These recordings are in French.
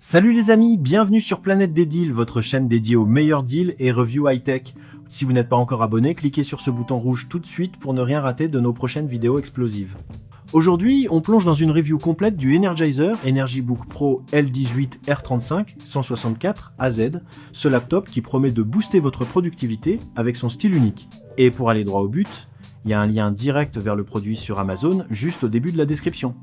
Salut les amis, bienvenue sur Planète des Deals, votre chaîne dédiée aux meilleurs deals et reviews high-tech. Si vous n'êtes pas encore abonné, cliquez sur ce bouton rouge tout de suite pour ne rien rater de nos prochaines vidéos explosives. Aujourd'hui, on plonge dans une review complète du Energizer EnergyBook Pro L18R35 164 AZ, ce laptop qui promet de booster votre productivité avec son style unique. Et pour aller droit au but, il y a un lien direct vers le produit sur Amazon juste au début de la description.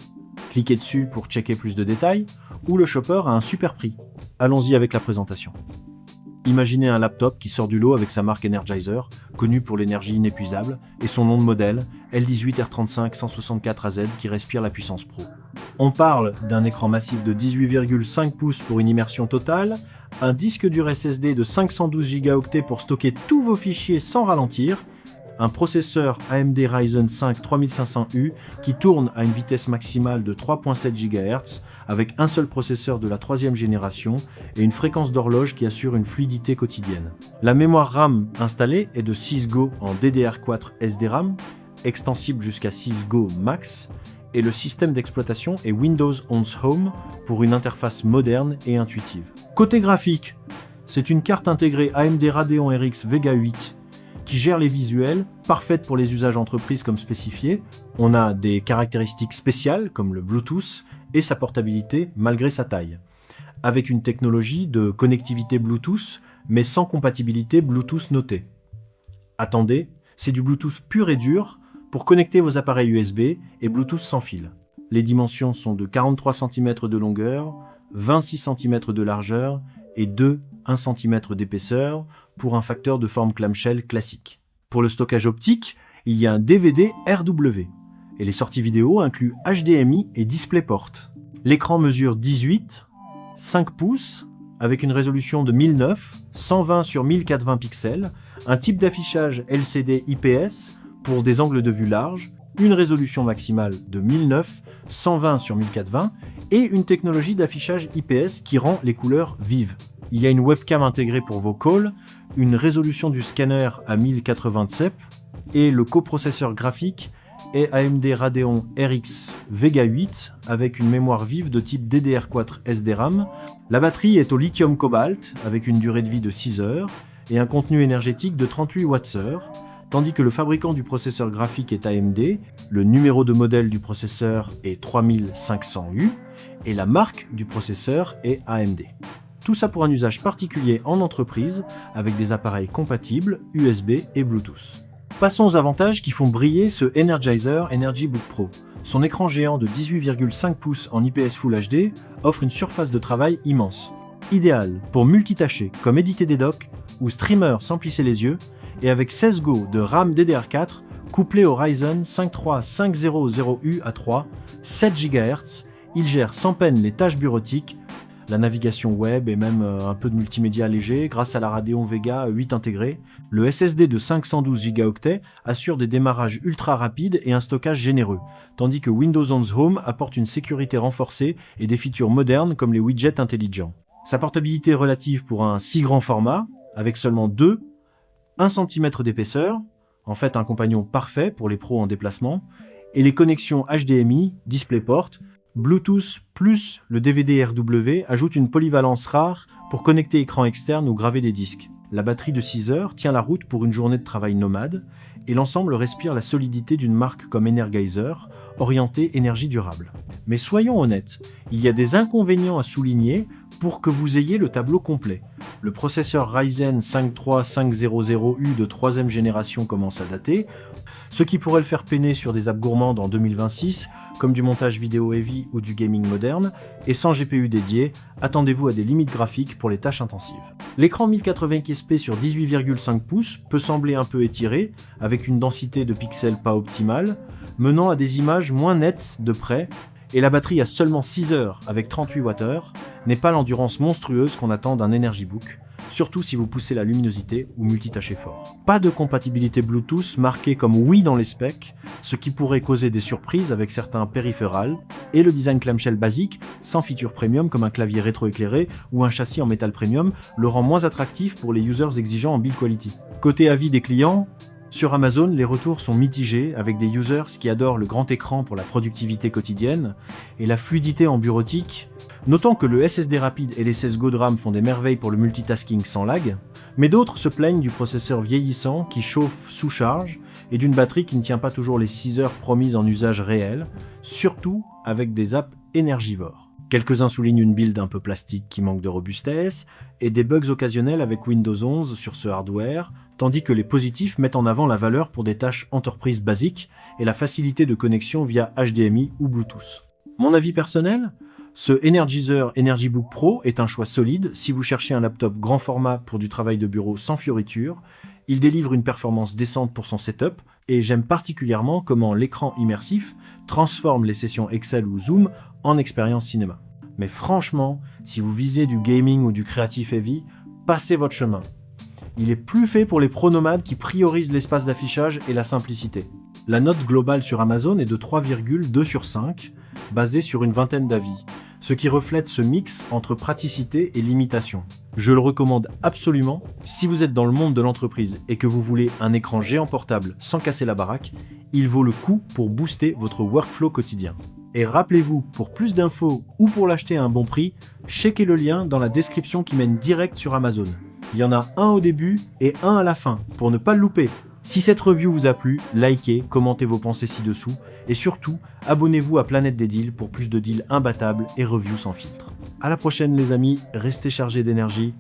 Cliquez dessus pour checker plus de détails, ou le shopper a un super prix. Allons-y avec la présentation. Imaginez un laptop qui sort du lot avec sa marque Energizer, connue pour l'énergie inépuisable, et son nom de modèle, L18R35 164 AZ qui respire la puissance pro. On parle d'un écran massif de 18,5 pouces pour une immersion totale, un disque dur SSD de 512 Go pour stocker tous vos fichiers sans ralentir, un processeur AMD Ryzen 5 3500U qui tourne à une vitesse maximale de 3.7 GHz avec un seul processeur de la 3e génération et une fréquence d'horloge qui assure une fluidité quotidienne. La mémoire RAM installée est de 6 Go en DDR4 SDRAM, extensible jusqu'à 6 Go max, et le système d'exploitation est Windows 11 Home pour une interface moderne et intuitive. Côté graphique, c'est une carte intégrée AMD Radeon RX Vega 8 qui gère les visuels, parfaite pour les usages entreprises comme spécifié. On a des caractéristiques spéciales comme le Bluetooth et sa portabilité malgré sa taille, avec une technologie de connectivité Bluetooth mais sans compatibilité Bluetooth notée. Attendez, c'est du Bluetooth pur et dur pour connecter vos appareils USB et Bluetooth sans fil. Les dimensions sont de 43 cm de longueur, 26 cm de largeur et 1 cm d'épaisseur pour un facteur de forme clamshell classique. Pour le stockage optique, il y a un DVD RW et les sorties vidéo incluent HDMI et DisplayPort. L'écran mesure 5 pouces avec une résolution de 1009, 120 sur 1420 pixels, un type d'affichage LCD IPS pour des angles de vue larges, une résolution maximale de 1009, 120 sur 1420 et une technologie d'affichage IPS qui rend les couleurs vives. Il y a une webcam intégrée pour vos calls, une résolution du scanner à 1080 cep et le coprocesseur graphique est AMD Radeon RX Vega 8 avec une mémoire vive de type DDR4 SDRAM. La batterie est au lithium cobalt avec une durée de vie de 6 heures et un contenu énergétique de 38 Wh, tandis que le fabricant du processeur graphique est AMD, le numéro de modèle du processeur est 3500U et la marque du processeur est AMD. Tout ça pour un usage particulier en entreprise avec des appareils compatibles USB et Bluetooth. Passons aux avantages qui font briller ce Energizer EnergyBook Pro. Son écran géant de 18,5 pouces en IPS Full HD offre une surface de travail immense. Idéal pour multitâcher comme éditer des docs ou streamer sans plisser les yeux et avec 16 Go de RAM DDR4 couplé au Ryzen 5 3500U A3, 7 GHz, il gère sans peine les tâches bureautiques, la navigation web et même un peu de multimédia léger grâce à la Radeon Vega 8 intégrée. Le SSD de 512 Go assure des démarrages ultra rapides et un stockage généreux, tandis que Windows 11 Home apporte une sécurité renforcée et des features modernes comme les widgets intelligents. Sa portabilité est relative pour un si grand format, avec seulement 1 cm d'épaisseur, en fait un compagnon parfait pour les pros en déplacement, et les connexions HDMI, DisplayPort, Bluetooth plus le DVD RW ajoute une polyvalence rare pour connecter écran externe ou graver des disques. La batterie de 6 heures tient la route pour une journée de travail nomade et l'ensemble respire la solidité d'une marque comme Energizer, orientée énergie durable. Mais soyons honnêtes, il y a des inconvénients à souligner pour que vous ayez le tableau complet. Le processeur Ryzen 5 3500U de 3e génération commence à dater, ce qui pourrait le faire peiner sur des apps gourmandes en 2026, comme du montage vidéo heavy ou du gaming moderne, et sans GPU dédié, attendez-vous à des limites graphiques pour les tâches intensives. L'écran 1080xp sur 18,5 pouces peut sembler un peu étiré, avec une densité de pixels pas optimale, menant à des images moins nettes de près, et la batterie à seulement 6 heures avec 38 Wh n'est pas l'endurance monstrueuse qu'on attend d'un EnergyBook, surtout si vous poussez la luminosité ou multitâchez fort. Pas de compatibilité Bluetooth marquée comme oui dans les specs, ce qui pourrait causer des surprises avec certains périphérales, et le design clamshell basique, sans feature premium comme un clavier rétroéclairé ou un châssis en métal premium, le rend moins attractif pour les users exigeants en build quality. Côté avis des clients, Sur Amazon, les retours sont mitigés avec des users qui adorent le grand écran pour la productivité quotidienne et la fluidité en bureautique, notant que le SSD rapide et les 16 Go de RAM font des merveilles pour le multitasking sans lag, mais d'autres se plaignent du processeur vieillissant qui chauffe sous charge et d'une batterie qui ne tient pas toujours les 6 heures promises en usage réel, surtout avec des apps énergivores. Quelques-uns soulignent une build un peu plastique qui manque de robustesse et des bugs occasionnels avec Windows 11 sur ce hardware, tandis que les positifs mettent en avant la valeur pour des tâches entreprises basiques et la facilité de connexion via HDMI ou Bluetooth. Mon avis personnel ? Ce Energizer EnergyBook Pro est un choix solide si vous cherchez un laptop grand format pour du travail de bureau sans fioritures. Il délivre une performance décente pour son setup et j'aime particulièrement comment l'écran immersif transforme les sessions Excel ou Zoom en expérience cinéma. Mais franchement, si vous visez du gaming ou du creative heavy, passez votre chemin. Il est plus fait pour les pro-nomades qui priorisent l'espace d'affichage et la simplicité. La note globale sur Amazon est de 3,2 sur 5, basée sur une vingtaine d'avis, ce qui reflète ce mix entre praticité et limitation. Je le recommande absolument si vous êtes dans le monde de l'entreprise et que vous voulez un écran géant portable sans casser la baraque, il vaut le coup pour booster votre workflow quotidien. Et rappelez-vous, pour plus d'infos ou pour l'acheter à un bon prix, checkez le lien dans la description qui mène direct sur Amazon. Il y en a un au début et un à la fin, pour ne pas le louper. Si cette review vous a plu, likez, commentez vos pensées ci-dessous et surtout, abonnez-vous à Planète des Deals pour plus de deals imbattables et reviews sans filtre. À la prochaine les amis, restez chargés d'énergie.